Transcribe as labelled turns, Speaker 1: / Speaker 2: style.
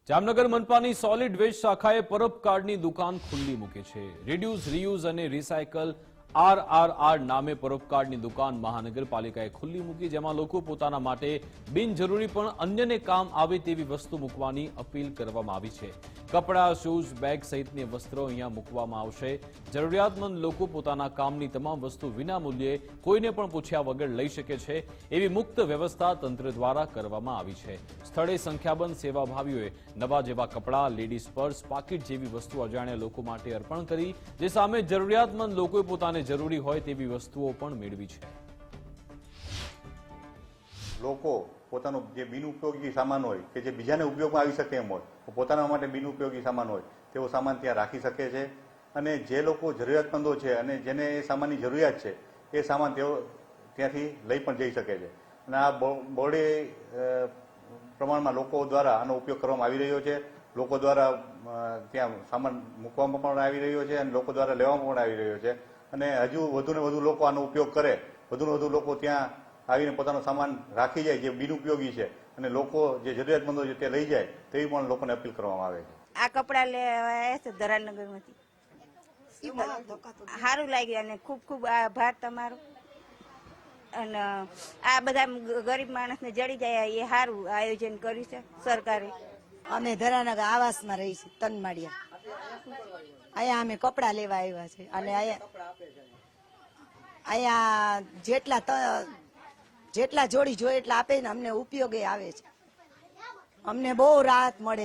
Speaker 1: Jamnagar મનપાની solid waste શાખાએ પરોપકારની દુકાન ખુલ્લી મૂકી છે। રિડ્યુસ, રીયુઝ અને રિસાયકલ RRR નામે પરોપકારની દુકાન મહાનગરપાલિકાએ ખુલ્લી મૂકી, જેમાં લોકો પોતાના માટે બિનજરૂરી પણ અન્યને કામ આવે તેવી વસ્તુ મૂકવાની અપીલ કરવામાં આવી છે। કપડાં, શૂઝ, બેગ સહિતની વસ્ત્રો અહીંયા મૂકવામાં આવશે। જરૂરિયાતમંદ લોકો પોતાના કામની તમામ વસ્તુ વિનામૂલ્યે કોઈને પણ પૂછ્યા વગર લઈ શકે છે, એવી મુક્ત વ્યવસ્થા તંત્ર દ્વારા કરવામાં આવી છે। સ્થળે સંખ્યાબંધ સેવાભાવીઓએ નવા જેવા કપડાં, લેડીઝ પર્સ, પાકીટ જેવી વસ્તુ અજાણ્યા લોકો માટે અર્પણ કરી, જે સામે જરૂરિયાતમંદ લોકોએ પોતાને જરૂરી હોય તેવી વસ્તુઓ પણ મેળવી છે।
Speaker 2: લોકો પોતાનો જે બિનઉપયોગી સામાન હોય કે જે બીજાને ઉપયોગમાં આવી શકે એમ હોય, પોતાના માટે બિનઉપયોગી સામાન હોય તેવો સામાન ત્યાં રાખી શકે છે। અને જે લોકો જરૂરિયાતમંદો છે અને જેને એ સામાનની જરૂરિયાત છે એ સામાન તેઓ ત્યાંથી લઈ પણ જઈ શકે છે। અને આ બહોળે પ્રમાણમાં લોકો દ્વારા આનો ઉપયોગ કરવામાં આવી રહ્યો છે। લોકો દ્વારા ત્યાં સામાન મૂકવામાં પણ આવી રહ્યો છે અને લોકો દ્વારા લેવામાં પણ આવી રહ્યો છે। અને હજુ વધુને વધુ લોકો આનો ઉપયોગ કરે, વધુને વધુ લોકો ત્યાં આવીને પોતાનો સામાન રાખી જાય જે બિનઉપયોગી છે અને લોકો જે જરૂરિયાતમંદો છે તે લઈ જાય તેવી પણ લોકોને અપીલ કરવામાં આવે છે।
Speaker 3: આ કપડા લેવા છે ધરાનગરમાંથી, સારું લાગ્યું અને ખૂબ ખૂબ આભાર તમારો। અને આ બધા ગરીબ માણસને જડી જાય એ સારું આયોજન કર્યું છે સરકારે।
Speaker 4: અમે ધરાનગર આવાસમાં રહી છીએ, તનમાળિયા। અહીંયા અમે કપડા લેવા આવ્યા છે અને અહીંયા જેટલા જોડી જોઈએ એટલા આપે ને અમને ઉપયોગે આવે છે। અમને બહુ રાહત મળે